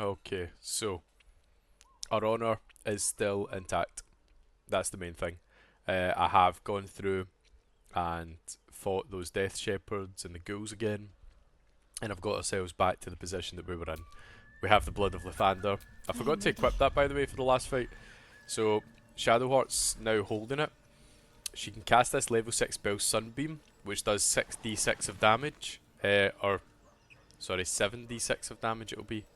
Okay, so our honour is still intact. That's the main thing. I have gone through and fought those Death Shepherds and the ghouls again, and I've got ourselves back to the position that we were in. We have the Blood of Lathander. I forgot to equip that, by the way, for the last fight. So Shadowheart's now holding it. She can cast this level 6 spell Sunbeam, which does 6d6 of damage. Or, sorry, 7d6 of damage it'll be.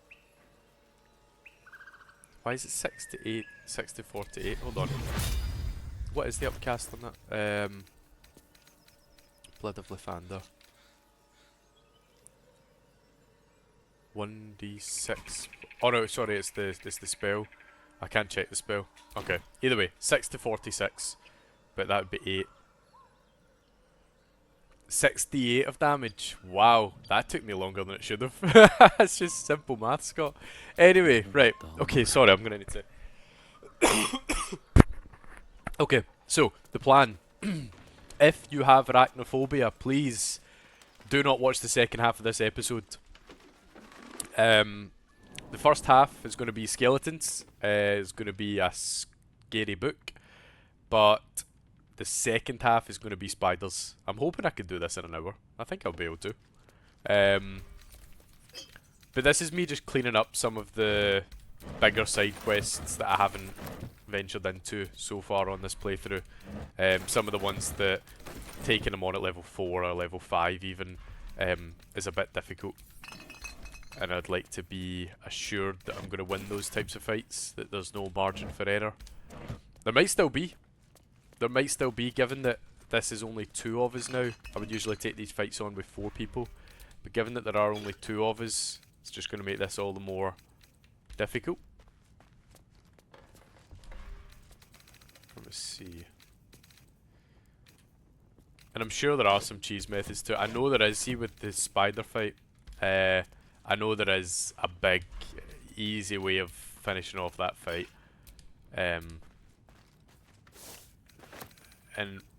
Why is it 6 to 8? 6 to 48? Hold on. What is the upcast on that? Blood of Lathander. 1d6. Oh no, sorry, it's the spell. I can't check the spell. Okay. Either way, 6 to 46. But that would be 8. 68 of damage. Wow, that took me longer than it should have. It's just simple math, Scott. Anyway, right. Okay, sorry, I'm gonna need to. Okay, so the plan. If you have arachnophobia, please do not watch the second half of this episode. The first half is going to be skeletons. It's going to be a scary book, but the second half is going to be spiders. I'm hoping I can do this in an hour. I think I'll be able to. But this is me just cleaning up some of the bigger side quests that I haven't ventured into so far on this playthrough. Some of the ones that taking them on at level 4 or level 5 even is a bit difficult. And I'd like to be assured that I'm going to win those types of fights, that there's no margin for error. There might still be. There might still be, given that this is only 2 of us now. I would usually take these fights on with 4 people. But given that there are only 2 of us, it's just going to make this all the more difficult. Let me see. And I'm sure there are some cheese methods too. I know there is, see with the spider fight, I know there is a big, easy way of finishing off that fight. And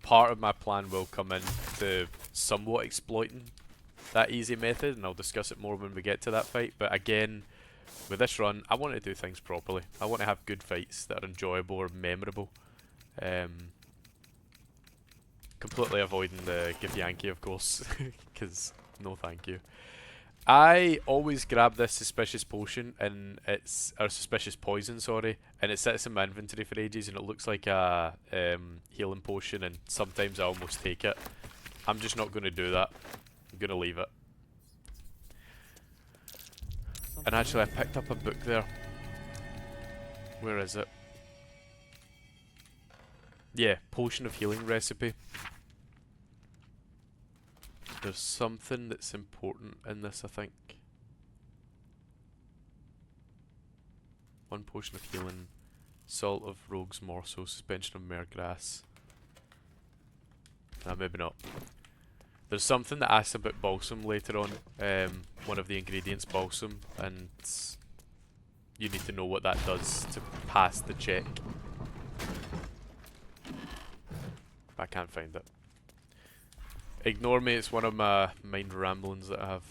part of my plan will come in to somewhat exploiting that easy method, and I'll discuss it more when we get to that fight. But again, with this run, I want to do things properly. I want to have good fights that are enjoyable or memorable. Completely avoiding the Githyanki, of course, because no thank you. I always grab this suspicious potion, and or suspicious poison, sorry, and it sits in my inventory for ages, and it looks like a healing potion, and sometimes I almost take it. I'm just not going to do that. I'm going to leave it. And actually, I picked up a book there. Where is it? Yeah, potion of healing recipe. There's something that's important in this, I think. 1 potion of healing, salt of rogue's morsel, suspension of mergrass. Nah, maybe not. There's something that asks about balsam later on. One of the ingredients, balsam, and you need to know what that does to pass the check. I can't find it. Ignore me, it's one of my mind ramblings that I have.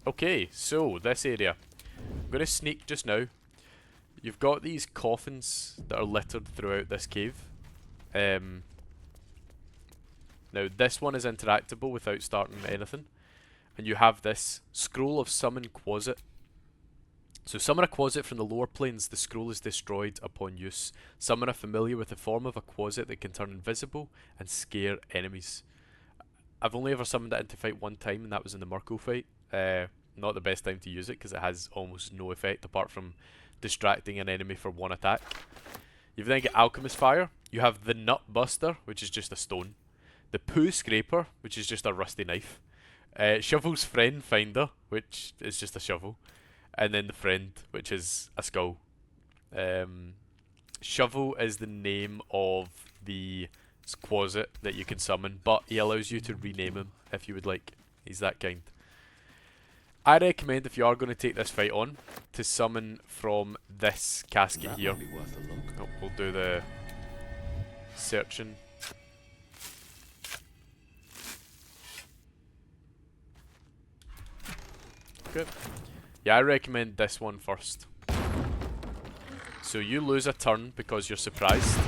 Okay, so this area. I'm going to sneak just now. You've got these coffins that are littered throughout this cave. Now this one is interactable without starting anything. And you have this Scroll of Summon Quasit. So summon a Quasit from the lower planes, the scroll is destroyed upon use. Summon a familiar with the form of a Quasit that can turn invisible and scare enemies. I've only ever summoned it into fight 1 time, and that was in the Murko fight. Not the best time to use it because it has almost no effect apart from distracting an enemy for 1 attack. You then get Alchemist Fire. You have the Nut Buster, which is just a stone. The Poo Scraper, which is just a rusty knife. Shovel's Friend Finder, which is just a shovel. And then the Friend, which is a skull. Shovel is the name of the Quasit that you can summon, but he allows you to rename him if you would like. He's that kind. I recommend, if you are going to take this fight on, to summon from this casket here. Oh, we'll do the searching. Okay. Yeah, I recommend this one first. So you lose a turn because you're surprised.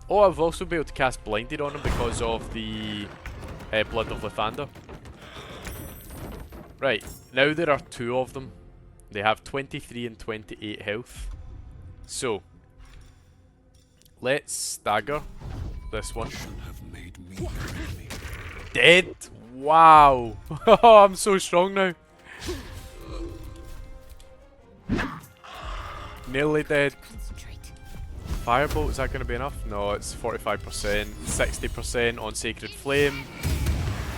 Oh, I've also been able to cast Blinded on him because of the Blood of Lathander. Right, now there are two of them. They have 23 and 28 health. So, let's stagger this one. Dead! Wow! I'm so strong now. Nearly dead. Firebolt, is that going to be enough? No, it's 45%, 60% on Sacred Flame.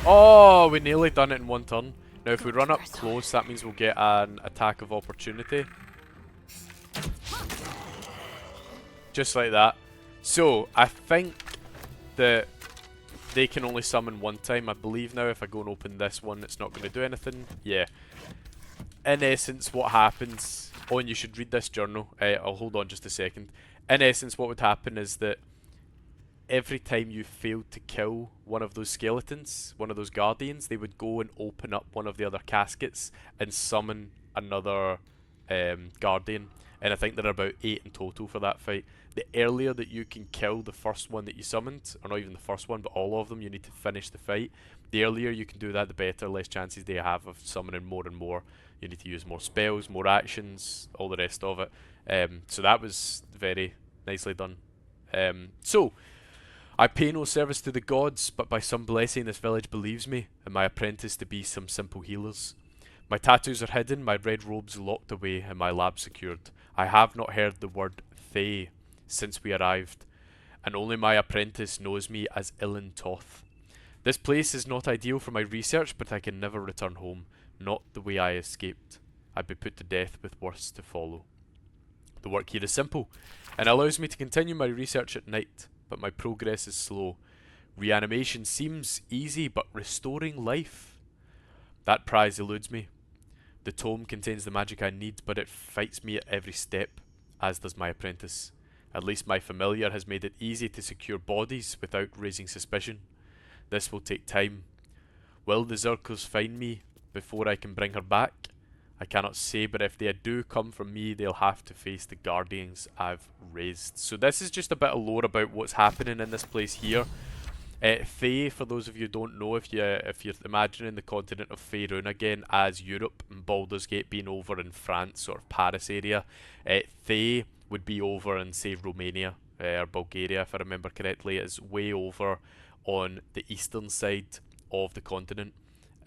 Oh, we nearly done it in one turn. Now if we run up close, that means we'll get an attack of opportunity. Just like that. So, I think that they can only summon one time. I believe now if I go and open this one, it's not going to do anything. Yeah. In essence, what happens... Oh, and you should read this journal. I'll hold on just a second. In essence, what would happen is that every time you failed to kill one of those skeletons, one of those guardians, they would go and open up one of the other caskets and summon another guardian. And I think there are about 8 in total for that fight. The earlier that you can kill the first one that you summoned, or not even the first one, but all of them, you need to finish the fight. The earlier you can do that, the better, less chances they have of summoning more and more. You need to use more spells, more actions, all the rest of it. So that was very nicely done. So, I pay no service to the gods, but by some blessing this village believes me, and my apprentice to be some simple healers. My tattoos are hidden, my red robes locked away, and my lab secured. I have not heard the word Thay since we arrived, and only my apprentice knows me as Ilin Toth. This place is not ideal for my research, but I can never return home, not the way I escaped. I'd be put to death with worse to follow. The work here is simple, and allows me to continue my research at night, but my progress is slow. Reanimation seems easy, but restoring life? That prize eludes me. The tome contains the magic I need, but it fights me at every step, as does my apprentice. At least my familiar has made it easy to secure bodies without raising suspicion. This will take time. Will the Zirkles find me before I can bring her back? I cannot say, but if they do come from me, they'll have to face the guardians I've raised. So this is just a bit of lore about what's happening in this place here. Thay, for those of you who don't know, if you're imagining the continent of Faerun again as Europe and Baldur's Gate being over in France, sort of Paris area, Thay would be over in, say, Romania or Bulgaria, if I remember correctly. It's way over on the eastern side of the continent.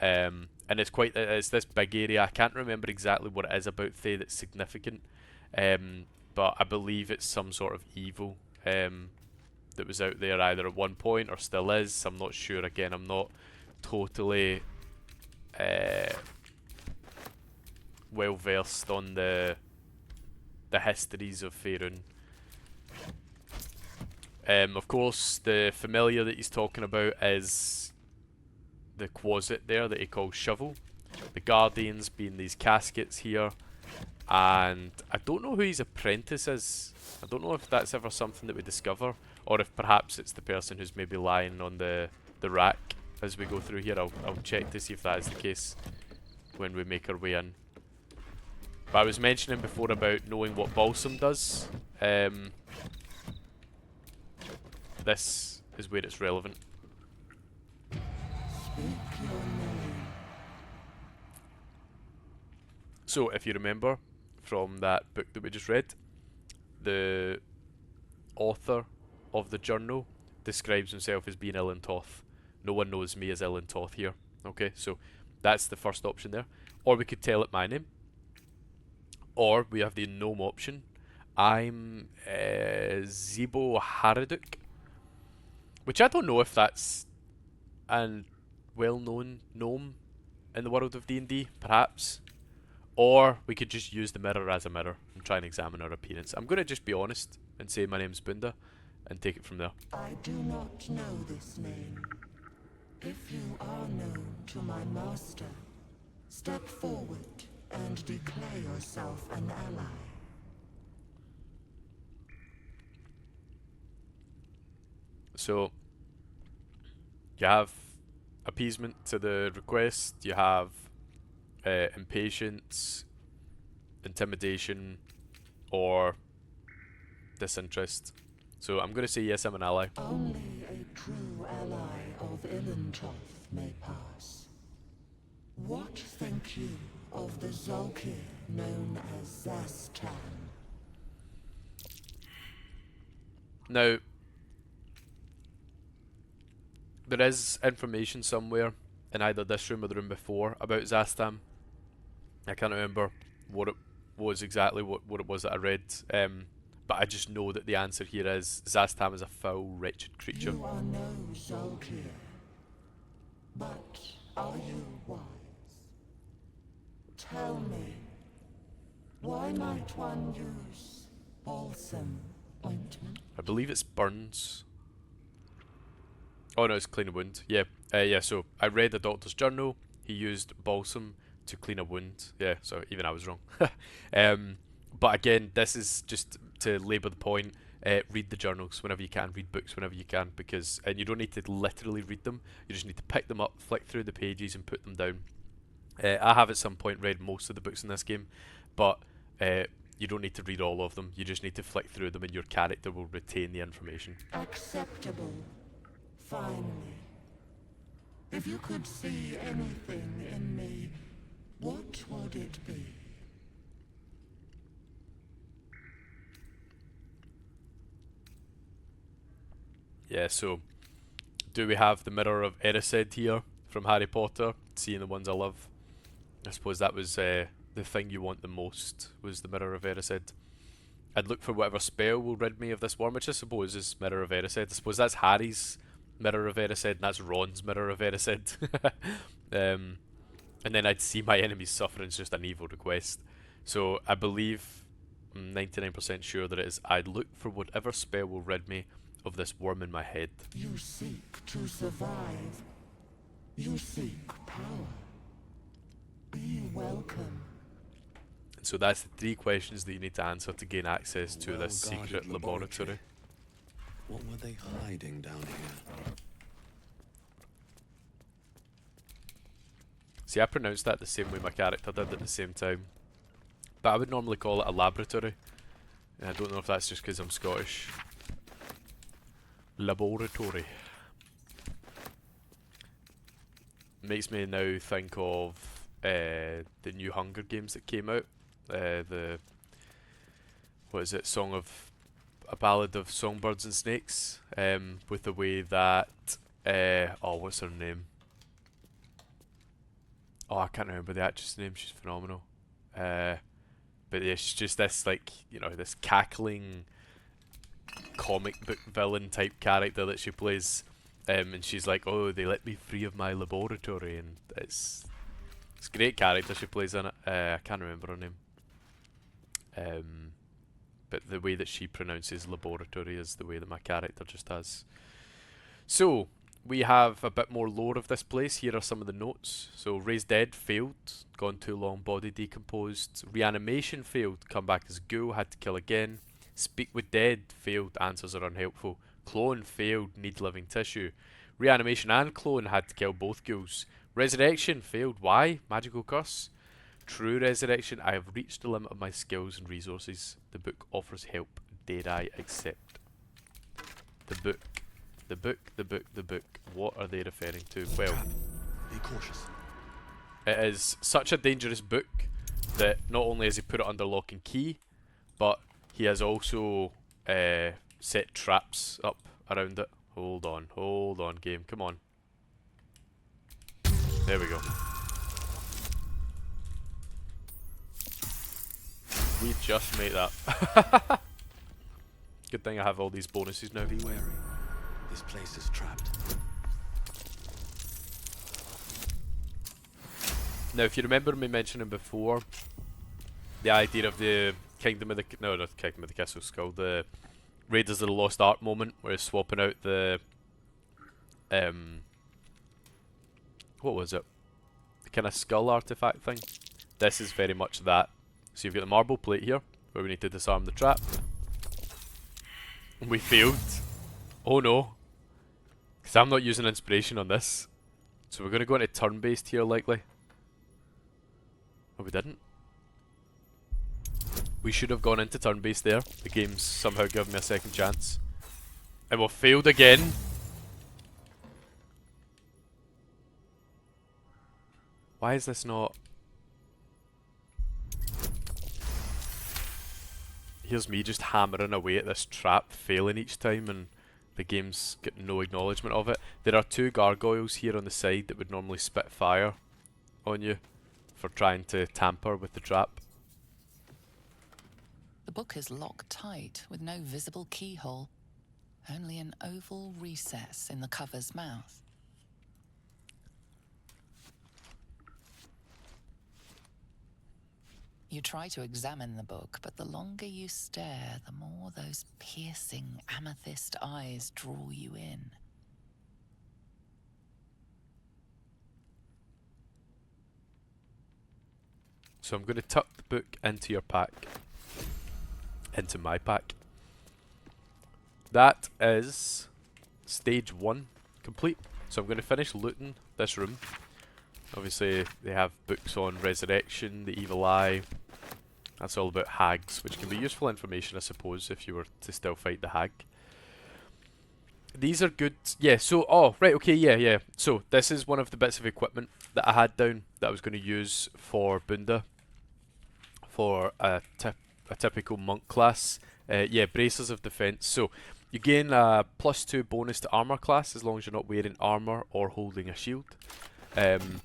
And it's this big area. I can't remember exactly what it is about Thay that's significant, but I believe it's some sort of evil that was out there either at one point or still is. I'm not sure. Again, I'm not totally well versed on the histories of Faerun. Of course, the familiar that he's talking about is the Quasit there that he calls Shovel. The Guardians being these caskets here. And I don't know who his apprentice is. I don't know if that's ever something that we discover, or if perhaps it's the person who's maybe lying on the rack as we go through here. I'll check to see if that is the case when we make our way in. But I was mentioning before about knowing what Balsam does. This is where it's relevant. So, if you remember from that book that we just read, the author of the journal describes himself as being Ilin Toth. No one knows me as Ilin Toth here. Okay, so that's the first option there. Or we could tell it my name. Or we have the gnome option. I'm Zibo Haraduk, which I don't know if that's a well-known gnome in the world of D&D, perhaps. Or we could just use the mirror as a mirror and try and examine our appearance. I'm going to just be honest and say my name's Bunda and take it from there. I do not know this name. If you are known to my master, step forward and declare yourself an ally. So, you have appeasement to the request. You have impatience, intimidation, or disinterest. So I'm going to say yes, I'm an ally. Only a true ally of Ilintoth may pass. What think you of the Zolkir known as Zastan? Now, there is information somewhere in either this room or the room before about Zastam. I can't remember what it was exactly, what it was that I read. But I just know that the answer here is Zastam is a foul, wretched creature. You are no Zolkir, but are you wise? Tell me, why might one use balsam ointment? I believe it's burns. Oh no, it's clean a wound. Yeah, yeah. So I read the doctor's journal. He used balsam to clean a wound. Yeah, so even I was wrong. But again, this is just to labour the point. Read the journals whenever you can. Read books whenever you can, because and you don't need to literally read them. You just need to pick them up, flick through the pages, and put them down. I have at some point read most of the books in this game, but you don't need to read all of them. You just need to flick through them, and your character will retain the information. Acceptable. Finally. If you could see anything in me, what would it be? Yeah, so do we have the Mirror of Erised here from Harry Potter? Seeing the ones I love. I suppose that was the thing you want the most, was the Mirror of Erised. I'd look for whatever spell will rid me of this worm, which I suppose is Mirror of Erised. I suppose that's Harry's Mirror of Erised, and that's Ron's Mirror of Erised. And then I'd see my enemies suffering is just an evil request. So I believe, I'm 99% sure that it is, I'd look for whatever spell will rid me of this worm in my head. You seek to survive. You seek power. Be welcome. And so that's the 3 questions that you need to answer to gain access to this secret laboratory. What were they hiding down here? See, I pronounced that the same way my character did at the same time. But I would normally call it a laboratory. And I don't know if that's just because I'm Scottish. Laboratory. Makes me now think of the new Hunger Games that came out. What is it? A Ballad of Songbirds and Snakes. With the way that what's her name? Oh, I can't remember the actress' name. She's phenomenal. But yeah, she's just this, like, you know, this cackling comic book villain type character that she plays. And she's like, oh, they let me free of my laboratory, and it's a great character she plays in it. I can't remember her name. But the way that she pronounces laboratory is the way that my character just has. So, we have a bit more lore of this place. Here are some of the notes. So, raised dead, failed, gone too long, body decomposed. Reanimation failed, come back as ghoul, had to kill again. Speak with dead, failed, answers are unhelpful. Clone, failed, need living tissue. Reanimation and clone, had to kill both ghouls. Resurrection, failed, why? Magical curse. True resurrection, I have reached the limit of my skills and resources. The book offers help, dare I accept? The book. The book, the book, the book. What are they referring to? Well, Be cautious. it is such a dangerous book that not only has he put it under lock and key, but he has also set traps up around it. Hold on, game. Come on. There we go. We just made that. Good thing I have all these bonuses now. Be wary. This place is trapped. Now, if you remember me mentioning before, the idea of the Kingdom of the... No, not Kingdom of the Castle Skull. The Raiders of the Lost Ark moment, where it's swapping out the... what was it? The kind of skull artifact thing. This is very much that. So you've got the marble plate here, where we need to disarm the trap. We failed. Oh no. Because I'm not using inspiration on this. So we're going to go into turn-based here, likely. Oh, we didn't. We should have gone into turn-based there. The game's somehow given me a second chance. And we've failed again. Why is this not... Here's me just hammering away at this trap, failing each time, and the game's getting no acknowledgement of it. There are 2 gargoyles here on the side that would normally spit fire on you for trying to tamper with the trap. The book is locked tight with no visible keyhole, only an oval recess in the cover's mouth. You try to examine the book, but the longer you stare, the more those piercing amethyst eyes draw you in. So I'm going to tuck the book into your pack. Into my pack. That is stage 1 complete. So I'm going to finish looting this room. Obviously they have books on resurrection, the evil eye. That's all about hags, which can be useful information I suppose if you were to still fight the hag. These are good. Yeah, so, oh, right, okay, yeah. So this is one of the bits of equipment that I had down that I was going to use for Bunda. For a typical monk class. Yeah, Bracers of Defense. So you gain a +2 bonus to armor class as long as you're not wearing armor or holding a shield. Am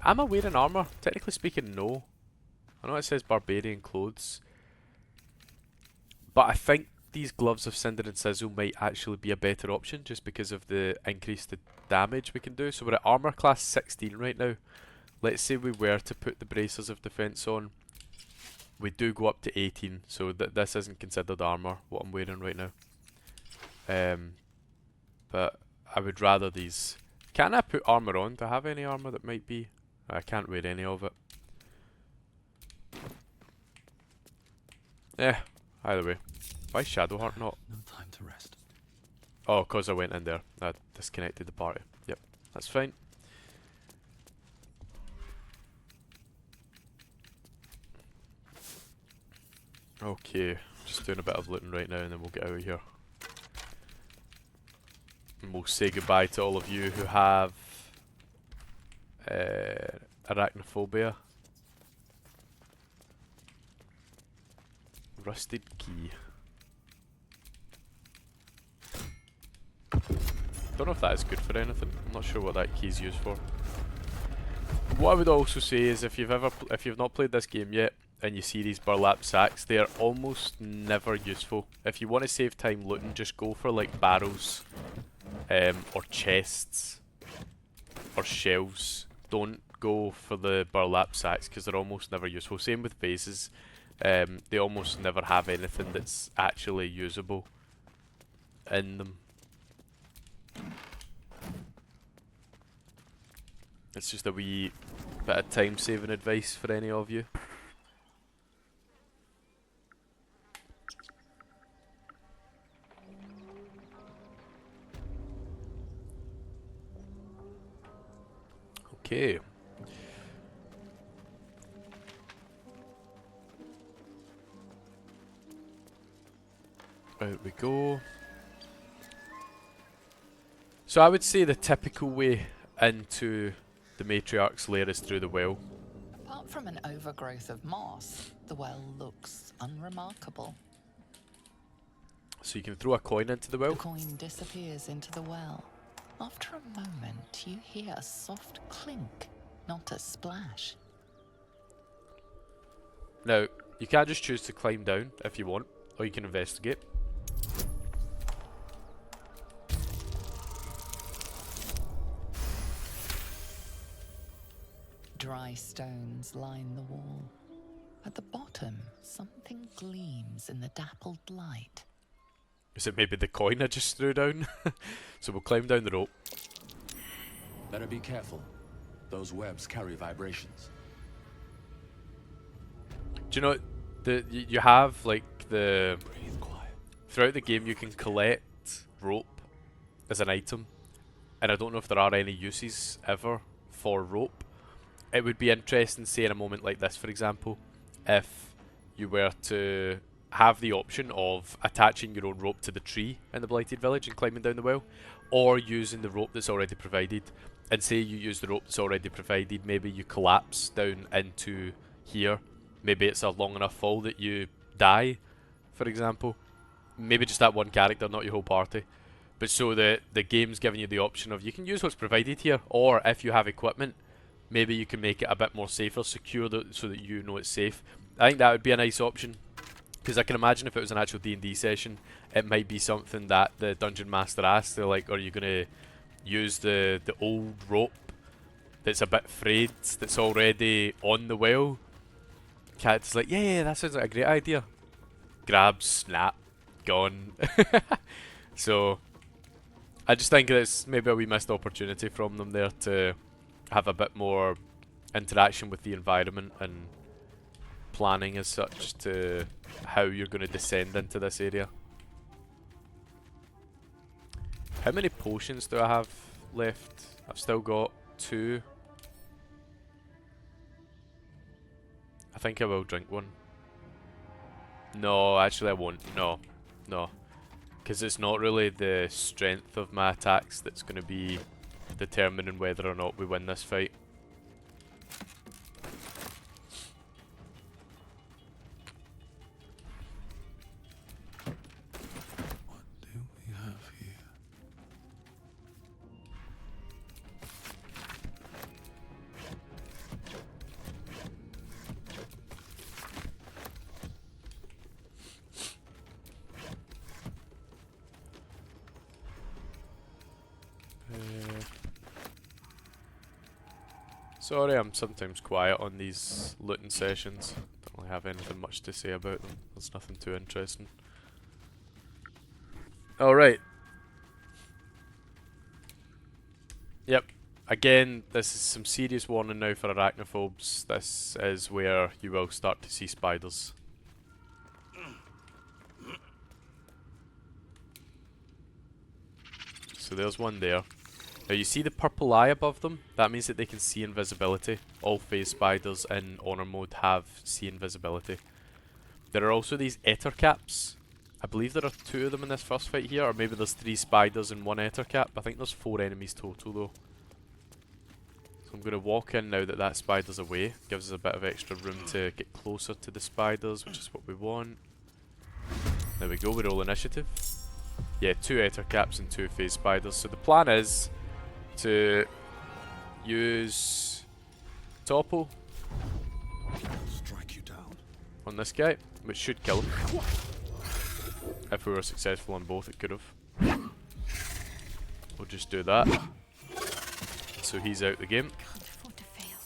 I wearing armor? Technically speaking, no. I know it says barbarian clothes, but I think these gloves of Cinder and Sizzle might actually be a better option just because of the increased damage we can do. So we're at armor class 16 right now. Let's say we were to put the Bracers of Defense on. We do go up to 18, so this isn't considered armor, what I'm wearing right now. But I would rather these. Can I put armor on? Do I have any armor that might be? I can't wear any of it. Yeah, either way. Why Shadowheart not? No time to rest. Oh, cause I went in there. That disconnected the party. Yep, that's fine. Okay, just doing a bit of looting right now and then we'll get out of here. And we'll say goodbye to all of you who have arachnophobia. Rusted key. Don't know if that is good for anything. I'm not sure what that key is used for. What I would also say is if you've not played this game yet and you see these burlap sacks, they are almost never useful. If you want to save time looting, just go for like barrels, or chests, or shelves. Don't go for the burlap sacks because they're almost never useful. Same with vases. They almost never have anything that's actually usable in them. It's just a wee bit of time saving advice for any of you. Okay. Out we go. So I would say the typical way into the Matriarch's lair is through the well. Apart from an overgrowth of moss, the well looks unremarkable. So you can throw a coin into the well. The coin disappears into the well. After a moment, you hear a soft clink, not a splash. Now, you can just choose to climb down if you want, or you can investigate. Dry stones line the wall. At the bottom, something gleams in the dappled light. Is it maybe the coin I just threw down? So we'll climb down the rope. Better be careful. Those webs carry vibrations. Do you know you have like the Breathe quiet. throughout the game you can collect rope as an item, and I don't know if there are any uses ever for rope. It would be interesting, say in a moment like this, for example, if you were to have the option of attaching your own rope to the tree in the Blighted Village and climbing down the well, or using the rope that's already provided. And say you use the rope that's already provided, maybe you collapse down into here. Maybe it's a long enough fall that you die, for example. Maybe just that one character, not your whole party. But so the game's giving you the option of you can use what's provided here, or if you have equipment, maybe you can make it a bit more safer, secure so that you know it's safe. I think that would be a nice option, because I can imagine if it was an actual D&D session, it might be something that the Dungeon Master asks. They're like, are you going to use the old rope that's a bit frayed, that's already on the well? Cat's like, yeah, that sounds like a great idea. Grab, snap, gone. So I just think it's maybe a wee missed opportunity from them there to have a bit more interaction with the environment and planning as such to how you're going to descend into this area. How many potions do I have left? I've still got 2. I think I will drink one. No, actually I won't. No. Because it's not really the strength of my attacks that's going to be determining whether or not we win this fight. What do we have here? Sorry, I'm sometimes quiet on these looting sessions. Don't really have anything much to say about them. There's nothing too interesting. Alright. Yep. Again, this is some serious warning now for arachnophobes. This is where you will start to see spiders. So there's one there. Now you see the purple eye above them? That means that they can see invisibility. All phase spiders in honor mode have see invisibility. There are also these Ettercaps. I believe there are 2 of them in this first fight here, or maybe there's 3 spiders and 1 Ettercap. I think there's 4 enemies total though. So I'm going to walk in now that that spider's away. Gives us a bit of extra room to get closer to the spiders, which is what we want. There we go, we roll initiative. Yeah, 2 Ettercaps and 2 phase spiders. So the plan is to use Topple Strike you down. on this guy, which should kill him. If we were successful on both, it could have. We'll just do that. So he's out the game.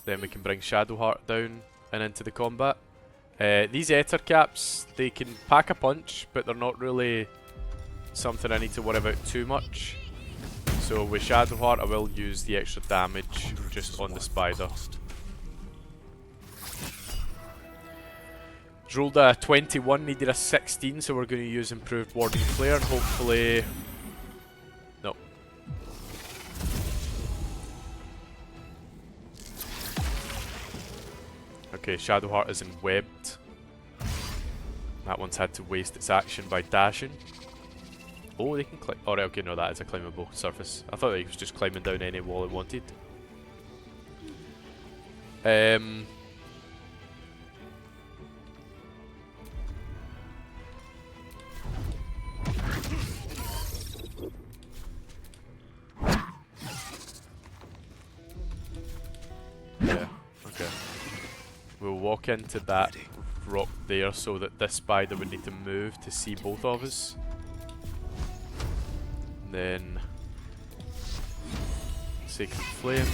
Then we can bring Shadowheart down and into the combat. These Ettercaps, they can pack a punch, but they're not really something I need to worry about too much. So with Shadowheart, I will use the extra damage just on the spider. Rolled a 21, needed a 16, so we're going to use improved Warding Flare and hopefully... No. Okay, Shadowheart isn't webbed. That one's had to waste its action by dashing. Oh, they can climb. Alright, okay, no, that is a climbable surface. I thought he was just climbing down any wall it wanted. Yeah, okay. We'll walk into that rock there so that this spider would need to move to see both of us. Then Sacred Flame.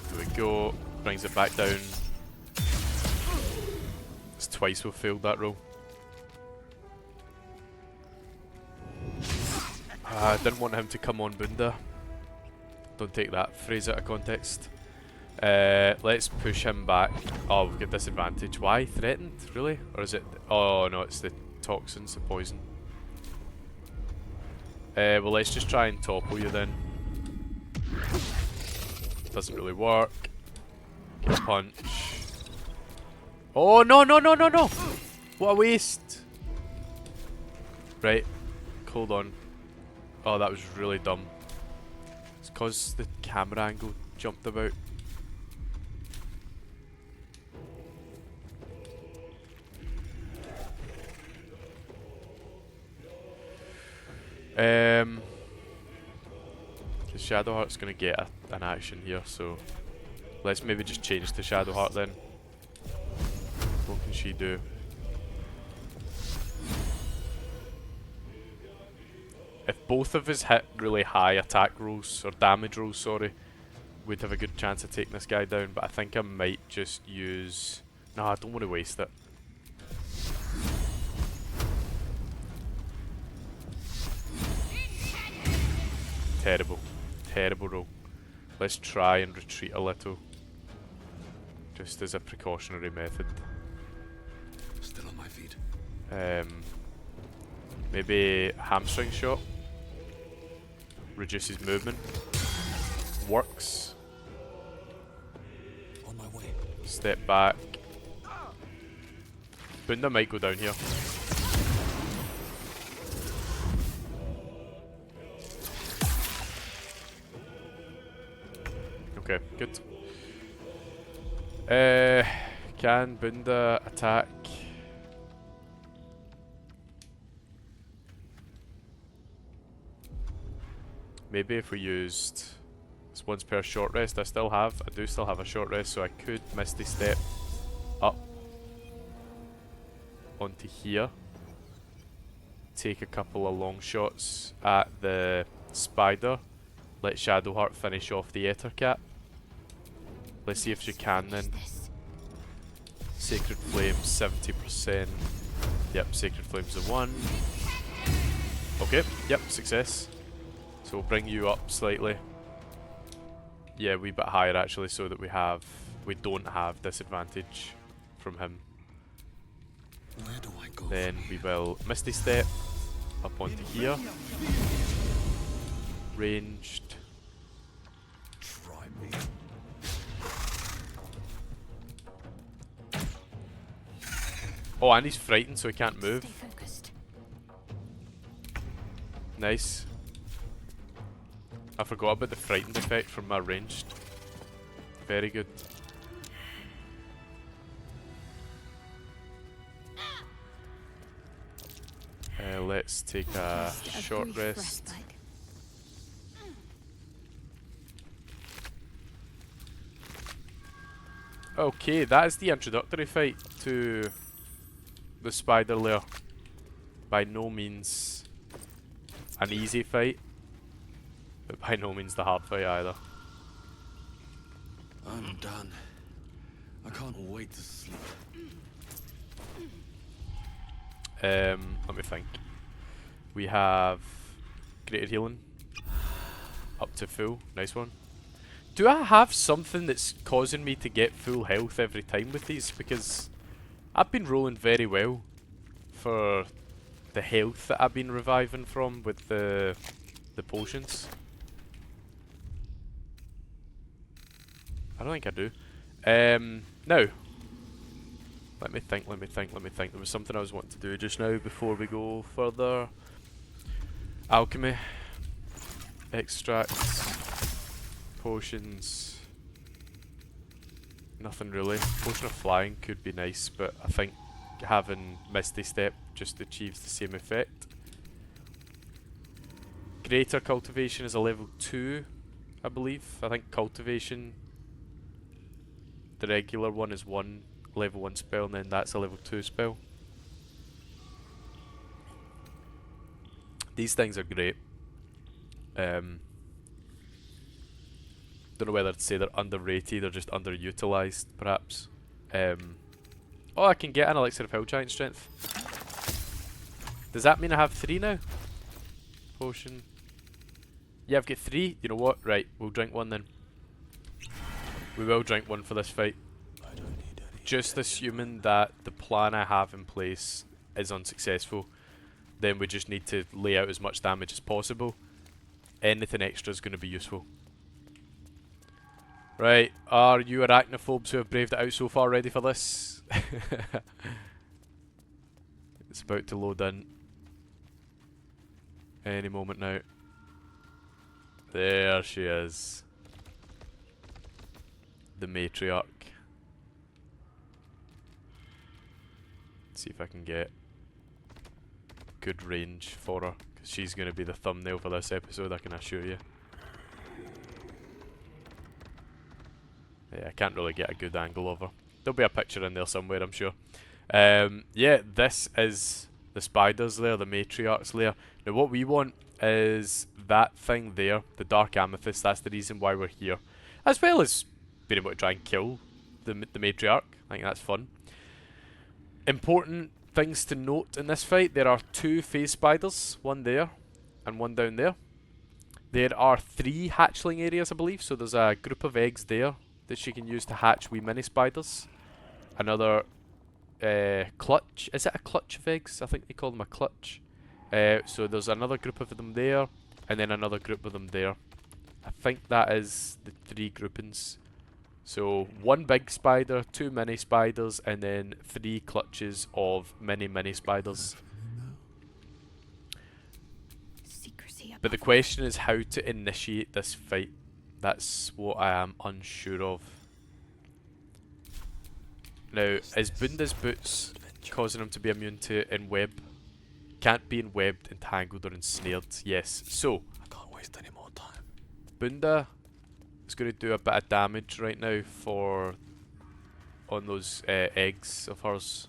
There we go. Brings it back down. It's twice we've failed that roll. I didn't want him to come on Bunda. Don't take that phrase out of context. Let's push him back. Oh, we've got disadvantage. Why? Threatened? Really? Or is it... Oh no, it's the toxins, the poison. Well, let's just try and topple you then. Doesn't really work. Get a punch. Oh, no, no, no, no, no! What a waste! Right. Hold on. Oh, that was really dumb. It's because the camera angle jumped about. The Shadowheart's gonna get an action here, so let's maybe just change to Shadowheart then. What can she do? If both of us hit really high attack rolls, or damage rolls, sorry, we'd have a good chance of taking this guy down, but I think I might just use... No, I don't want to waste it. Terrible. Terrible roll. Let's try and retreat a little. Just as a precautionary method. Still on my feet. Maybe hamstring shot. Reduces movement. Works. On my way. Step back. Bunda might go down here. Okay, good. Can Bunda attack? Maybe if we used this once per short rest, I do still have a short rest, so I could Misty Step up onto here. Take a couple of long shots at the spider. Let Shadowheart finish off the Ettercap. Let's see if she can then. Sacred Flames, 70%. Yep, Sacred Flames a 1. Okay, yep, success. So we'll bring you up slightly. Yeah, a wee bit higher actually, so that we don't have disadvantage from him. Where do I go? Then we will Misty Step up onto here. Ranged. Try me. Oh, and he's frightened, so he can't move. Stay focused. Nice. I forgot about the frightened effect from my ranged. Very good. Let's take a short rest. Okay, that is the introductory fight to the spider lair. By no means an easy fight, but by no means the hard fight either. I'm done. I can't wait to sleep. Let me think. We have greater healing up to full. Nice one. Do I have something that's causing me to get full health every time with these? Because I've been rolling very well for the health that I've been reviving from with the potions. I don't think I do. Now, let me think. There was something I was wanting to do just now before we go further. Alchemy, extracts, potions. Nothing really. Potion of flying could be nice, but I think having Misty Step just achieves the same effect. Greater cultivation is a level 2, I believe. I think cultivation, the regular one, is one level 1 spell, and then that's a level 2 spell. These things are great. Don't know whether to say they're underrated or just underutilized, perhaps. Oh, I can get an Elixir of Hell Giant Strength. Does that mean I have 3 now? Potion. Yeah, I've got 3. You know what? Right, we'll drink one then. We will drink one for this fight. I don't need any. Just assuming that the plan I have in place is unsuccessful. then we just need to lay out as much damage as possible. Anything extra is going to be useful. Right, are you arachnophobes who have braved it out so far ready for this? It's about to load in. Any moment now. There she is. The matriarch. See if I can get good range for her, because she's going to be the thumbnail for this episode, I can assure you. Yeah, I can't really get a good angle of her. There'll be a picture in there somewhere, I'm sure. Yeah, this is the spider's lair, the matriarch's lair. Now what we want is that thing there, the dark amethyst. That's the reason why we're here. As well as being able to try and kill the matriarch. I think that's fun. Important things to note in this fight. There are 2 phase spiders. One there and one down there. There are 3 hatchling areas, I believe. So there's a group of eggs there that she can use to hatch wee mini spiders. Another clutch. Is it a clutch of eggs? I think they call them a clutch. So there's another group of them there, and then another group of them there. I think that is the 3 groupings. So 1 big spider, 2 mini spiders, and then 3 clutches of mini spiders. But the question is how to initiate this fight. That's what I am unsure of. Now, is Bunda's boots causing him to be immune to enweb? Can't be enwebbed, entangled, or ensnared. Yes. So, I can't waste any more time. Bunda is going to do a bit of damage right now on those eggs of hers.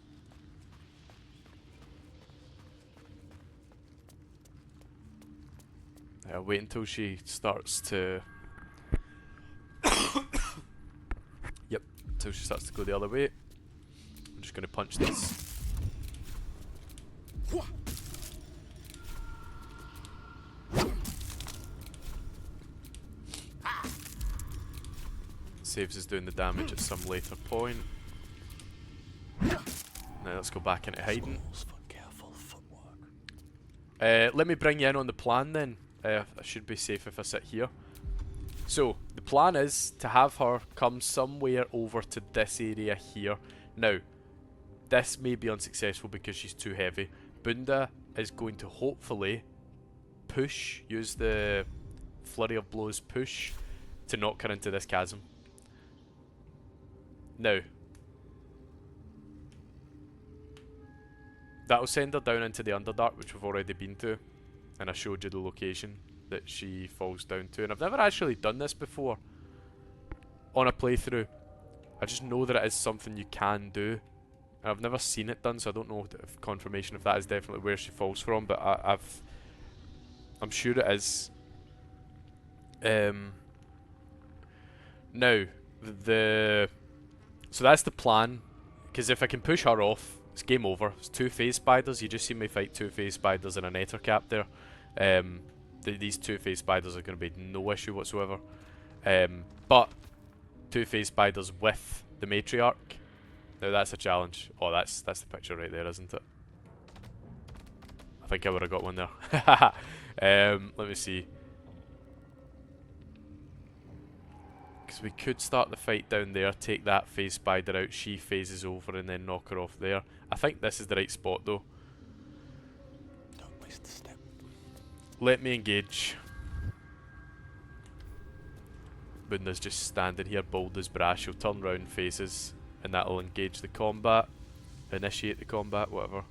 Wait until she starts to... Yep, until she starts to go the other way. I'm just going to punch this. Saves us doing the damage at some later point. Now let's go back into hiding. Let me bring you in on the plan then. I should be safe if I sit here. So, the plan is to have her come somewhere over to this area here. Now, this may be unsuccessful because she's too heavy. Bunda is going to hopefully push, use the flurry of blows push to knock her into this chasm. Now, that'll send her down into the Underdark, which we've already been to, and I showed you the location that she falls down to. And I've never actually done this before on a playthrough. I just know that it is something you can do. And I've never seen it done, so I don't know if confirmation if that is definitely where she falls from, but I'm sure it is. Now, so that's the plan, because if I can push her off, it's game over. It's 2 phase spiders. You just see me fight 2 phase spiders and an Ettercap there. These 2 phase spiders are going to be no issue whatsoever. But 2 phase spiders with the matriarch. Now that's a challenge. Oh, that's the picture right there, isn't it? I think I would have got one there. Let me see. Because we could start the fight down there, take that phase spider out, she phases over and then knock her off there. I think this is the right spot though. Don't waste a step. Let me engage. Bunda's just standing here, bold as brass. She'll turn round, faces, and that'll engage the combat, initiate the combat, whatever.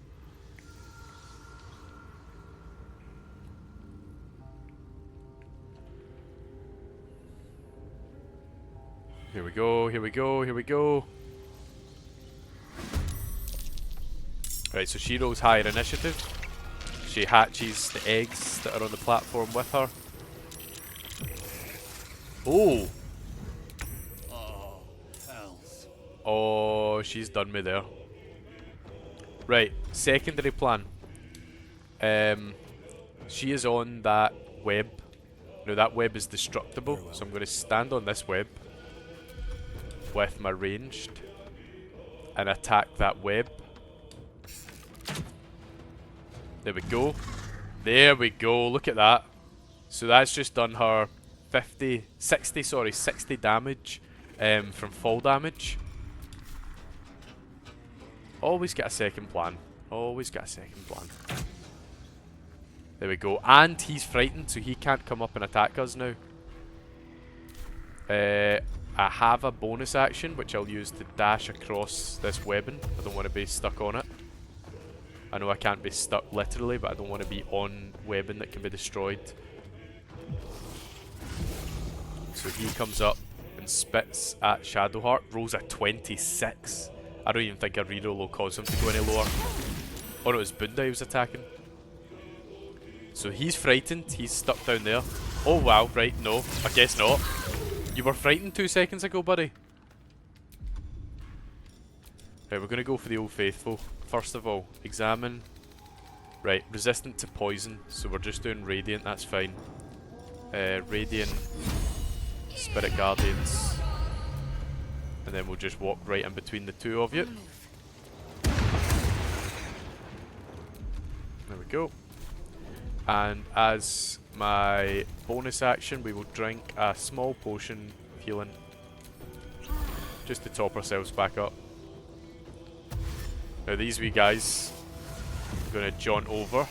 Here we go, here we go, here we go. Right, so she rolls higher initiative. She hatches the eggs that are on the platform with her. Oh! Oh, hells. Oh, she's done me there. Right, secondary plan. She is on that web. Now that web is destructible, so I'm going to stand on this web with my ranged and attack that web. There we go. There we go. Look at that. So that's just done her 60 damage from fall damage. Always get a second plan. Always get a second plan. There we go. And he's frightened, so he can't come up and attack us now. I have a bonus action, which I'll use to dash across this webbing. I don't want to be stuck on it. I know I can't be stuck literally, but I don't want to be on webbing that can be destroyed. So he comes up and spits at Shadowheart, rolls a 26. I don't even think a reroll will cause him to go any lower. Oh no, it was Bunda he was attacking. So he's frightened, he's stuck down there. Oh wow, right, no, I guess not. You were frightened 2 seconds ago, buddy. Right, we're going to go for the Old Faithful. First of all, examine. Right, resistant to poison, so we're just doing Radiant, that's fine. Radiant, Spirit Guardians. And then we'll just walk right in between the two of you. There we go. And as my bonus action, we will drink a small potion of healing. Just to top ourselves back up. Now these wee guys are going to jaunt over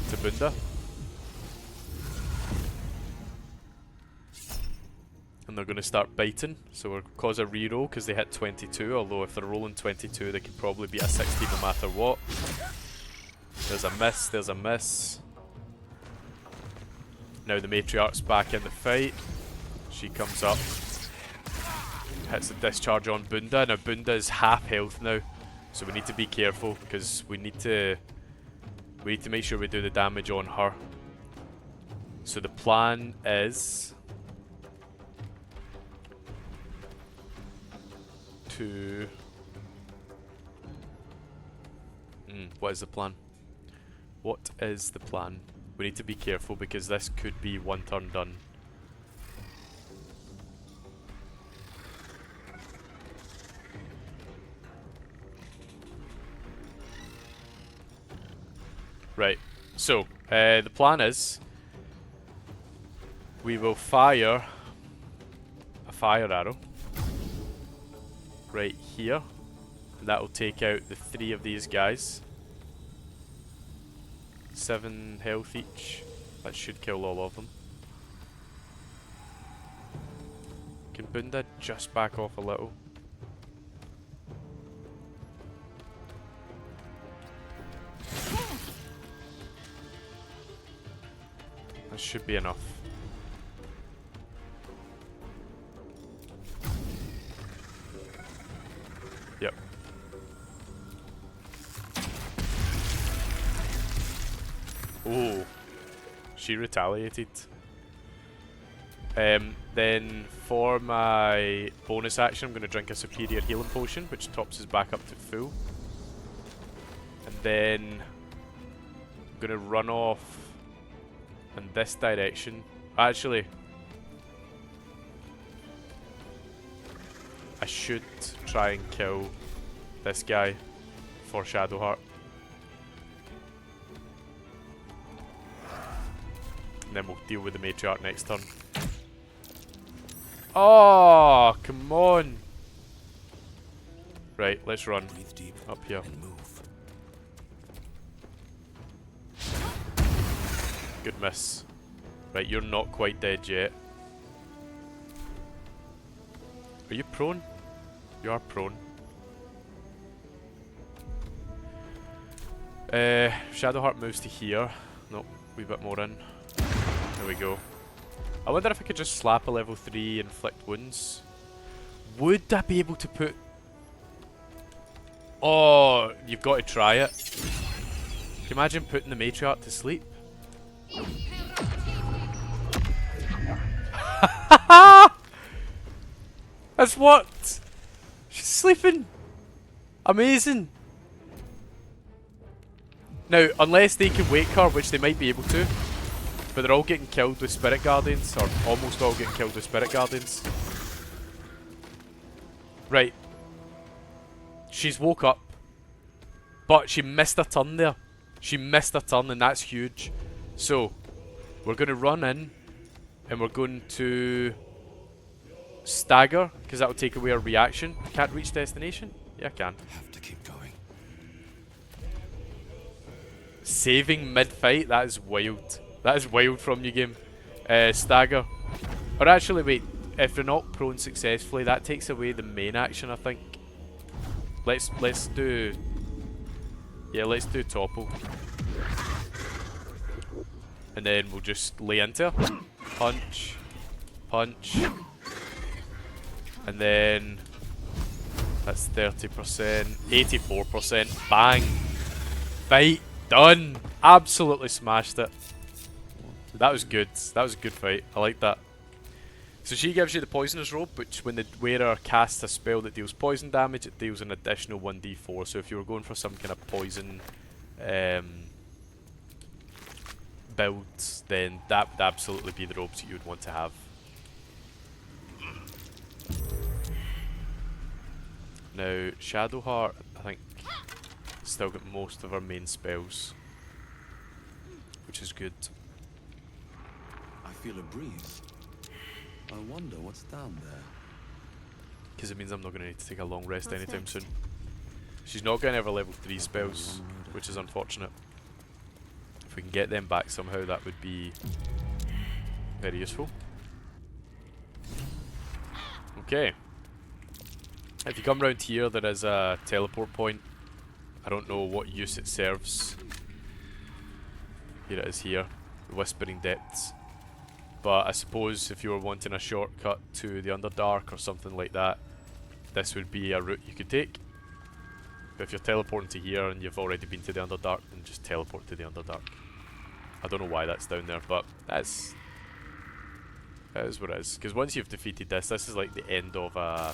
to Bunda. And they're going to start biting, so we'll cause a reroll because they hit 22, although if they're rolling 22 they could probably beat a 16 no matter what. There's a miss, there's a miss. Now the Matriarch's back in the fight. She comes up, hits the discharge on Bunda. Now Bunda is half health now, so we need to be careful because we need to make sure we do the damage on her. So the plan is to... what is the plan? What is the plan? We need to be careful because this could be one turn done. Right, so the plan is we will fire a fire arrow right here, and that will take out the 3 of these guys. 7 health each. That should kill all of them. Can Bunda just back off a little? That should be enough. Yep. Oh, she retaliated. Then for my bonus action, I'm going to drink a superior healing potion, which tops us back up to full. And then I'm going to run off in this direction. Actually, I should try and kill this guy for Shadowheart. And then we'll deal with the Matriarch next turn. Oh, come on! Right, let's run. Breathe deep up here. and move. Good miss. Right, you're not quite dead yet. Are you prone? You are prone. Shadowheart moves to here. Nope, wee bit more in. There we go. I wonder if I could just slap a level 3 inflict wounds. Would I be able to put... Oh, you've got to try it. Can you imagine putting the Matriarch to sleep? That's what? She's sleeping. Amazing. Now, unless they can wake her, which they might be able to, but they're all getting killed with Spirit Guardians, or almost all getting killed with Spirit Guardians. Right. She's woke up, but she missed a turn there. She missed a turn, and that's huge. So, we're going to run in, and we're going to stagger, because that will take away our reaction. Can't reach destination? Yeah, I can. Have to keep going. Saving mid-fight? That is wild. That is wild from you, game. Stagger. Or actually, wait. If they're not prone successfully, that takes away the main action, I think. Let's do... Yeah, let's do topple. And then we'll just lay into her. Punch. Punch. And then... That's 30%. 84%. Bang. Fight. Done. Absolutely smashed it. That was good. That was a good fight. I like that. So she gives you the Poisoner's Robe, which when the wearer casts a spell that deals poison damage, it deals an additional 1d4. So if you were going for some kind of poison builds, then that would absolutely be the robes that you would want to have. Now, Shadowheart, I think, still got most of our main spells, which is good. I feel a breeze. I wonder what's down there. Because it means I'm not going to need to take a long rest anytime soon. She's not going to have her level 3 spells, which is unfortunate. If we can get them back somehow, that would be very useful. Okay. If you come round here, there is a teleport point. I don't know what use it serves. Here it is here. The Whispering Depths. But I suppose if you were wanting a shortcut to the Underdark or something like that, this would be a route you could take. But if you're teleporting to here and you've already been to the Underdark, then just teleport to the Underdark. I don't know why that's down there, but that is what it is. Because once you've defeated this is like the end of a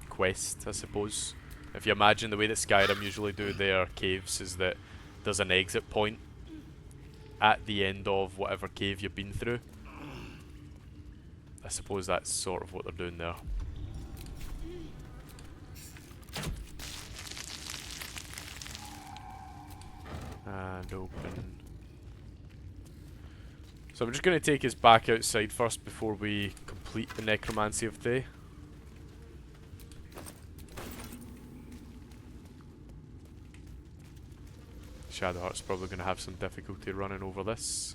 quest, I suppose. If you imagine the way that Skyrim usually do their caves is that there's an exit point at the end of whatever cave you've been through. I suppose that's sort of what they're doing there. And open. So I'm just going to take us back outside first before we complete the Necromancy of Thay. Shadowheart's probably going to have some difficulty running over this.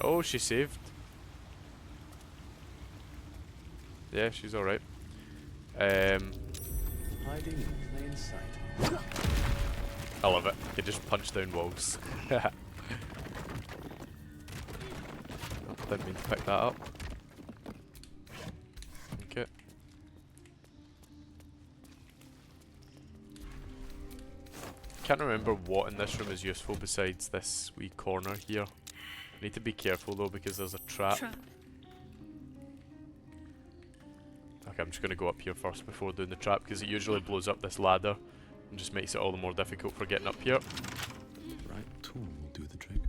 Oh, she saved. Yeah, she's alright. Hiding in plain sight. I love it. You can just punch down walls. Oh, didn't mean to pick that up. Okay. Can't remember what in this room is useful besides this wee corner here. I need to be careful though because there's a trap. Okay, I'm just going to go up here first before doing the trap because it usually blows up this ladder and just makes it all the more difficult for getting up here. The right tool will do the trick.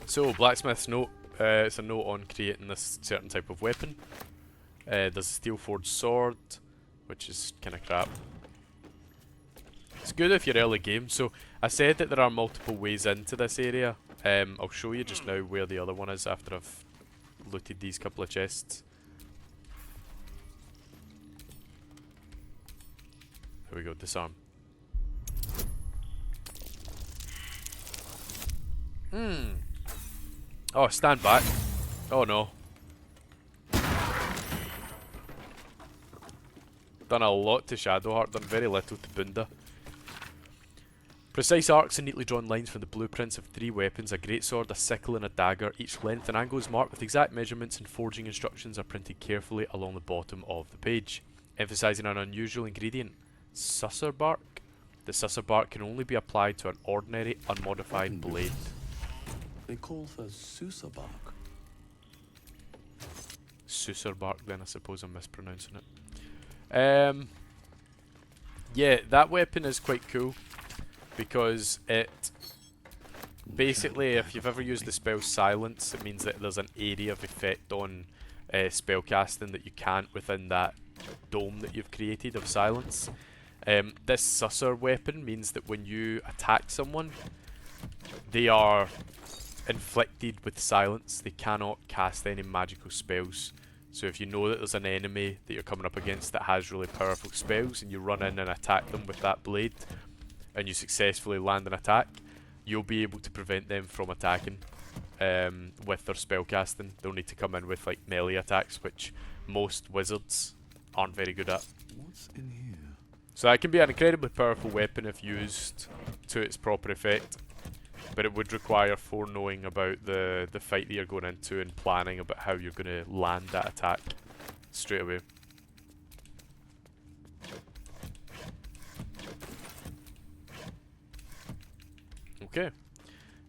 So, Blacksmith's note. It's a note on creating this certain type of weapon. There's a steel forged sword, which is kind of crap. It's good if you're early game. So, I said that there are multiple ways into this area. I'll show you just now where the other one is after I've looted these couple of chests. There we go, disarm. Oh, stand back. Oh no. Done a lot to Shadowheart, done very little to Bunda. Precise arcs and neatly drawn lines from the blueprints of 3 weapons, a greatsword, a sickle and a dagger. Each length and angle is marked with exact measurements and forging instructions are printed carefully along the bottom of the page. Emphasising an unusual ingredient, susser bark. The susser bark can only be applied to an ordinary, unmodified blade. They call for Susa bark. Susser bark then, I suppose I'm mispronouncing it. Yeah, that weapon is quite cool. because it basically, if you've ever used the spell Silence, it means that there's an area of effect on spellcasting that you can't within that dome that you've created of Silence. This susser weapon means that when you attack someone, they are inflicted with Silence. They cannot cast any magical spells. So if you know that there's an enemy that you're coming up against that has really powerful spells, and you run in and attack them with that blade, and you successfully land an attack, you'll be able to prevent them from attacking with their spellcasting. They'll need to come in with like melee attacks, which most wizards aren't very good at. What's in here? So that can be an incredibly powerful weapon if used to its proper effect, but it would require foreknowing about the fight that you're going into and planning about how you're going to land that attack straight away. Okay,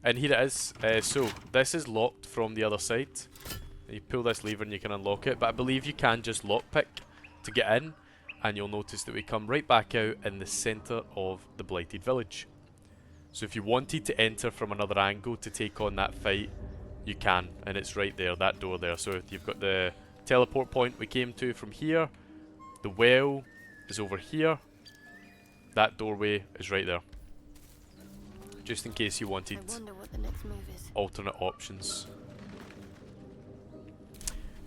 and here it is. So this is locked from the other side. You pull this lever and you can unlock it, but I believe you can just lockpick to get in, and you'll notice that we come right back out in the centre of the Blighted Village. So if you wanted to enter from another angle to take on that fight, you can, and it's right there, that door there. So if you've got the teleport point we came to from here, the well is over here, that doorway is right there. Just in case you wanted I wonder what the next move is. alternate options.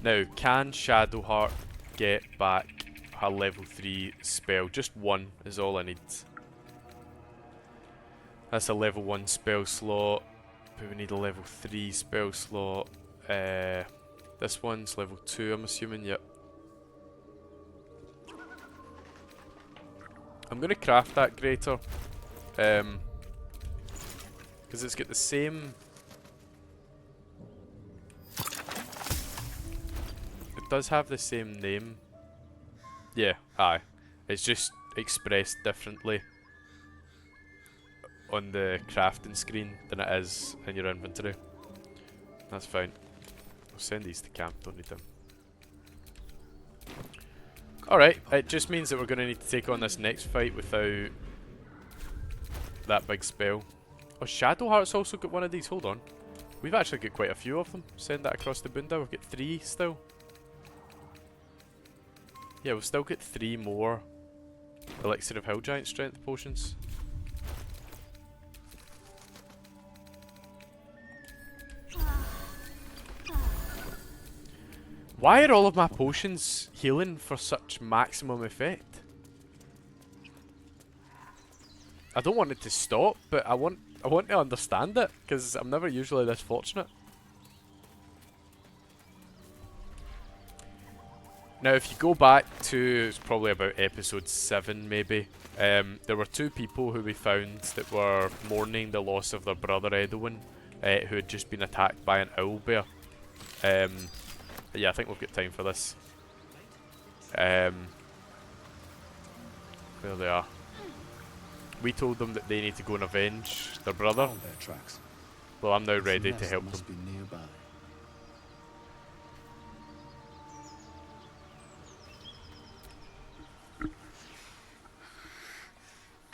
Now, can Shadowheart get back her level 3 spell? Just one is all I need. That's a level 1 spell slot, but we need a level 3 spell slot. This one's level 2, I'm assuming, yep. I'm going to craft that greater, because it's got the same... It does have the same name. Yeah, aye. It's just expressed differently on the crafting screen than it is in your inventory. That's fine. I'll send these to camp, don't need them. Alright, it just means that we're going to need to take on this next fight without that big spell. Oh, Shadowheart's also got one of these, hold on. We've actually got quite a few of them. Send that across the Bunda, we've got 3 still. Yeah, we've still got 3 more Elixir of Hill Giant strength potions. Why are all of my potions healing for such maximum effect? I don't want it to stop, but I want to understand it, because I'm never usually this fortunate. Now, if you go back to, it's probably about episode 7 maybe, there were 2 people who we found that were mourning the loss of their brother Edwin, who had just been attacked by an owlbear. Yeah, I think we've got time for this. There they are. We told them that they need to go and avenge their brother. Found their tracks. Well, I'm now This ready to nest help must them. be nearby.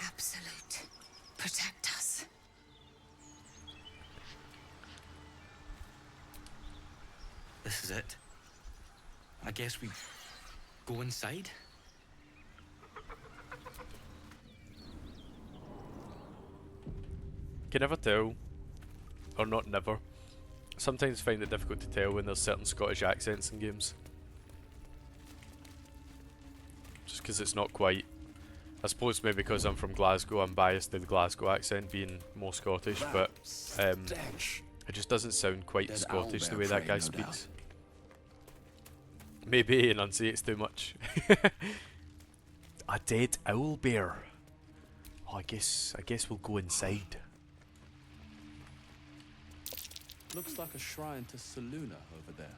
Absolute. Protect us. This is it. I guess we go inside? Can never tell, or not never. Sometimes find it difficult to tell when there's certain Scottish accents in games. Just because it's not quite. I suppose maybe because I'm from Glasgow, I'm biased to the Glasgow accent being more Scottish, but Stench. it just doesn't sound quite Dead Scottish the owlbear way that prey, guy no speaks. Maybe he enunciates too much. A dead owlbear. Oh, I guess we'll go inside. Looks like a shrine to Saluna over there.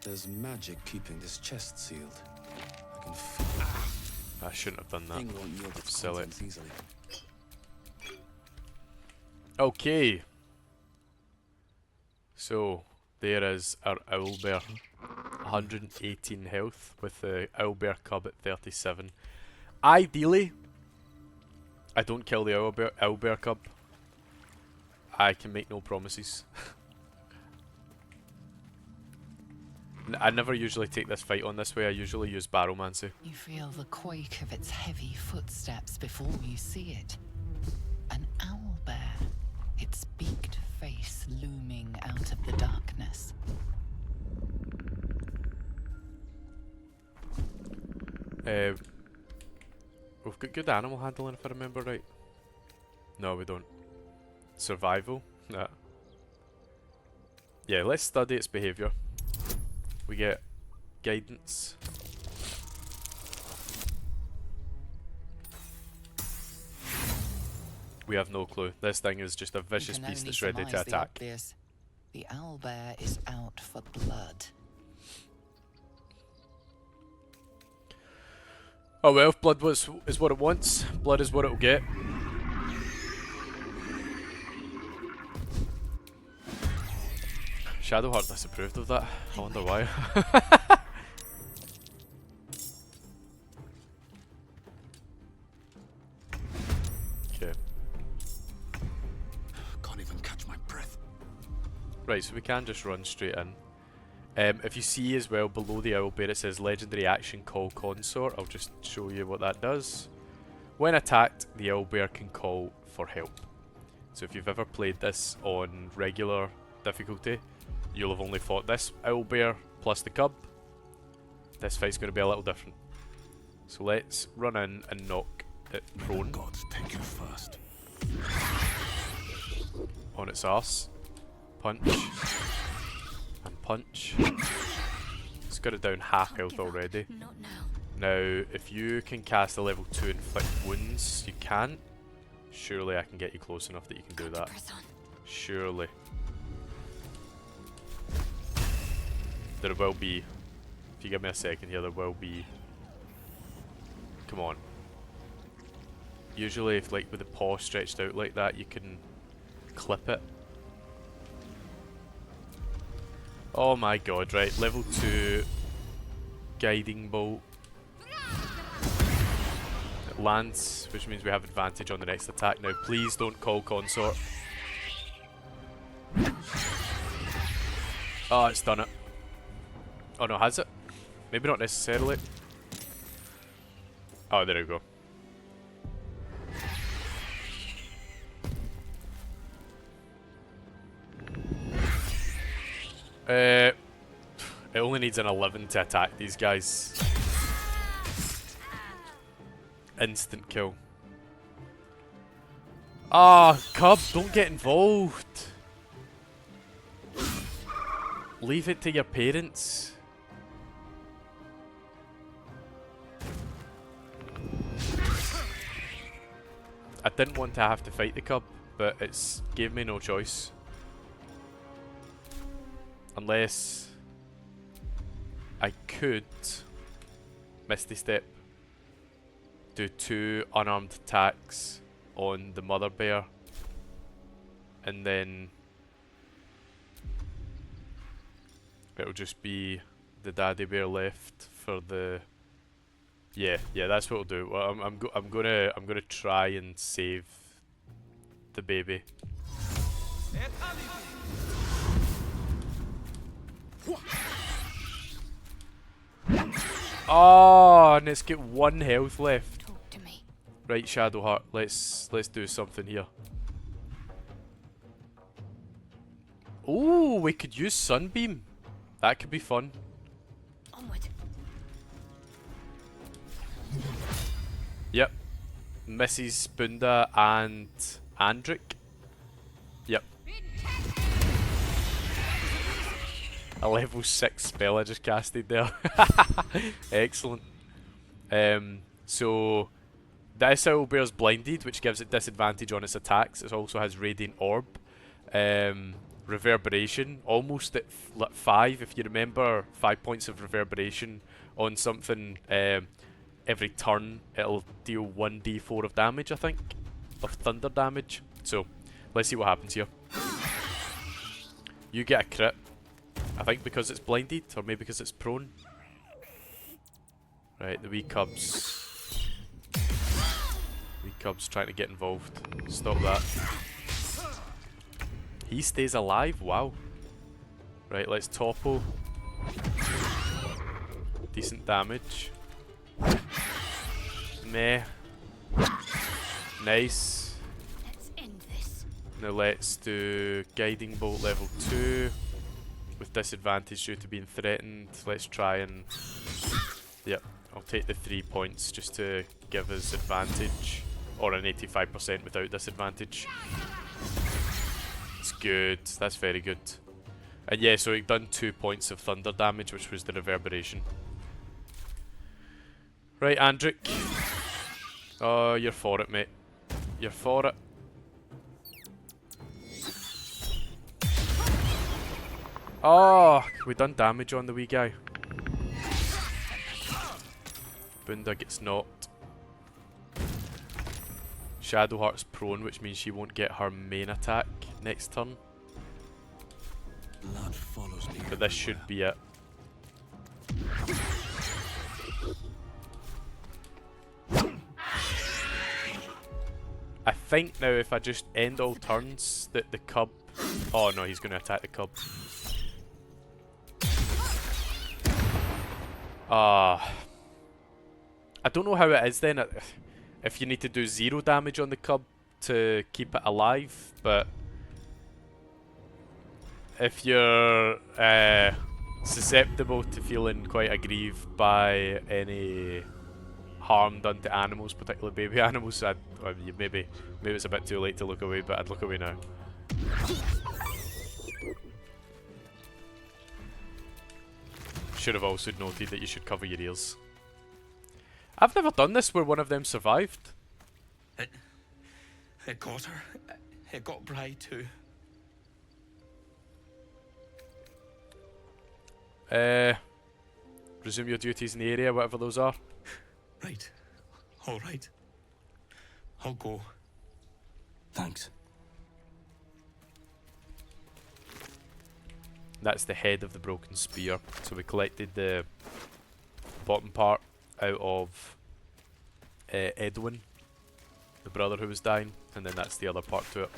There's magic keeping this chest sealed. I can feel it. I shouldn't have done that. Thing won't yield its Sell it. contents easily. Okay. So, there is our owlbear. 118 health with the owlbear cub at 37. Ideally, I don't kill the owlbear cub, I can make no promises. I never usually take this fight on this way, I usually use Baromancy. You feel the quake of its heavy footsteps before you see it. An owlbear, its beaked face looming out of the darkness. We've got good animal handling if I remember right. No, we don't. Survival? Nah. Yeah, let's study its behaviour. We get guidance. We have no clue. This thing is just a vicious beast that's ready to attack. The owlbear is out for blood. Oh well, if blood is what it wants, blood is what it'll get. Shadowheart disapproved of that. I wonder why. Okay. Can't even catch my breath. Right, so we can just run straight in. If you see as well below the owlbear it says legendary action call consort. I'll just show you what that does. When attacked, the owlbear can call for help. So if you've ever played this on regular difficulty, you'll have only fought this owlbear plus the cub. This fight's going to be a little different. So let's run in and knock it prone. Gods, take you first. On its arse. Punch. And punch. It's got it down half health already. Not now. Now, if you can cast a level 2 inflict wounds, you can't. Surely I can get you close enough that you can do that. Press on. Surely. There will be, if you give me a second here, there will be, come on. Usually if like with the paw stretched out like that, you can clip it. Oh my god, right, level 2 guiding bolt. It lands, which means we have advantage on the next attack. Now please don't call consort. Oh, it's done it. Oh no, has it? Maybe not necessarily. Oh, there we go. It only needs an 11 to attack these guys. Instant kill. Ah, cub, don't get involved. Leave it to your parents. I didn't want to have to fight the cub, but it's gave me no choice. Unless I could Misty Step, do 2 unarmed attacks on the mother bear, and then it'll just be the daddy bear left for the. Yeah, that's what we'll do. Well, I'm gonna try and save the baby. Oh, and it's got 1 health left. Talk to me. Right, Shadowheart, let's do something here. Ooh, we could use Sunbeam. That could be fun. Onward. Yep. Mrs. Bunda and Andric. Yep. A level 6 spell I just casted there. Excellent. So this owlbear's blinded, which gives it disadvantage on its attacks. It also has Radiant Orb. Reverberation, almost at 5, if you remember, 5 points of reverberation on something every turn. It'll deal 1d4 of damage, I think, of thunder damage. So let's see what happens here. You get a crit, I think because it's blinded, or maybe because it's prone. Right, the wee cubs Cub's trying to get involved. Stop that. He stays alive? Wow. Right, let's topple. Decent damage. Meh. Nice. Let's end this. Now let's do Guiding Bolt level 2. With disadvantage due to being threatened. Let's try and... Yep, I'll take the 3 points just to give us advantage. Or an 85% without disadvantage. It's good, that's very good. And yeah, so we've done 2 points of thunder damage, which was the reverberation. Right, Andric. Oh, you're for it, mate. You're for it. Oh, we done damage on the wee guy. Bunda gets knocked. Shadowheart's prone, which means she won't get her main attack next turn. Blood follows me. But this should be it. I think now if I just end all turns, that the cub... Oh no, he's going to attack the cub. I don't know how it is then, if you need to do 0 damage on the cub to keep it alive, but if you're susceptible to feeling quite aggrieved by any harm done to animals, particularly baby animals, maybe it's a bit too late to look away, but I'd look away now. Should have also noted that you should cover your ears. I've never done this where one of them survived. It got her. It got Bri too. Resume your duties in the area, whatever those are. Right. All right. I'll go. Thanks. That's the head of the broken spear. So we collected the bottom part out of Edwin, the brother who was dying, and then that's the other part to it.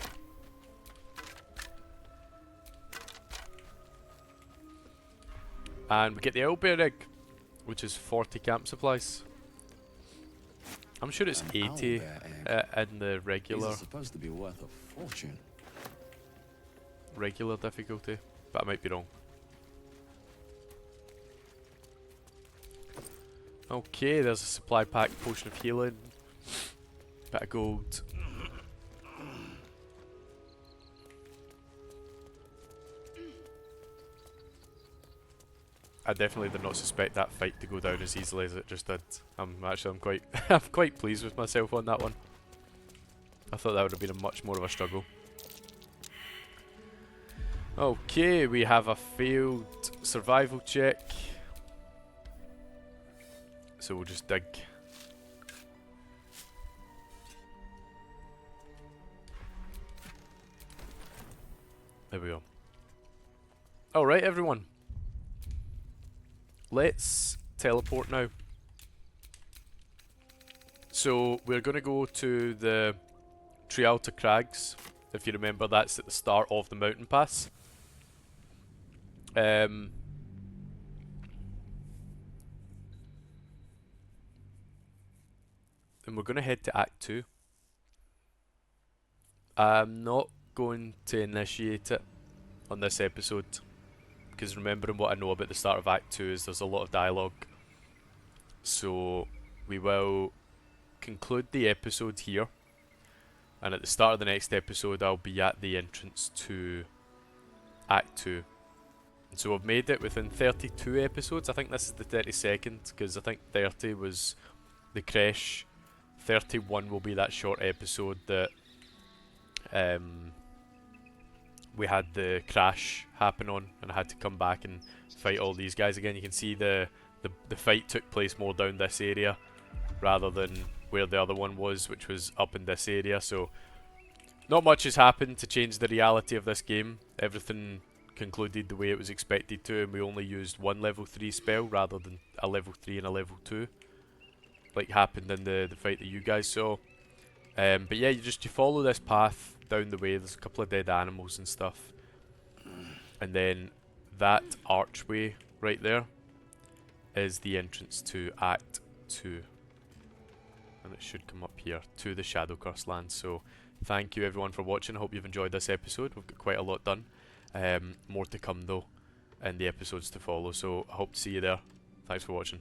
And we get the owlbear egg, which is 40 camp supplies. I'm sure it's 80 in the regular. These are supposed to be worth a fortune. Regular difficulty, but I might be wrong. Okay, there's a supply pack, potion of healing, bit of gold. I definitely did not suspect that fight to go down as easily as it just did. I'm quite I'm quite pleased with myself on that one. I thought that would have been a much more of a struggle. Okay, we have a failed survival check. So we'll just dig. There we go. Alright everyone. Let's teleport now. So we're going to go to the Trialta Crags. If you remember, that's at the start of the mountain pass. And we're going to head to Act 2. I'm not going to initiate it on this episode, because remembering what I know about the start of Act 2 is there's a lot of dialogue. So we will conclude the episode here, and at the start of the next episode I'll be at the entrance to Act 2. And so I've made it within 32 episodes. I think this is the 32nd, because I think 30 was the crash. 31 will be that short episode that we had the crash happen on, and I had to come back and fight all these guys again. You can see the fight took place more down this area rather than where the other one was, which was up in this area. So not much has happened to change the reality of this game. Everything concluded the way it was expected to, and we only used one level 3 spell rather than a level 3 and a level 2 like happened in the fight that you guys saw. But yeah, you follow this path down the way. There's a couple of dead animals and stuff, and then that archway right there is the entrance to Act 2, and it should come up here to the Shadow Curse lands. So thank you everyone for watching. I hope you've enjoyed this episode. We've got quite a lot done. More to come though in the episodes to follow, so I hope to see you there. Thanks for watching.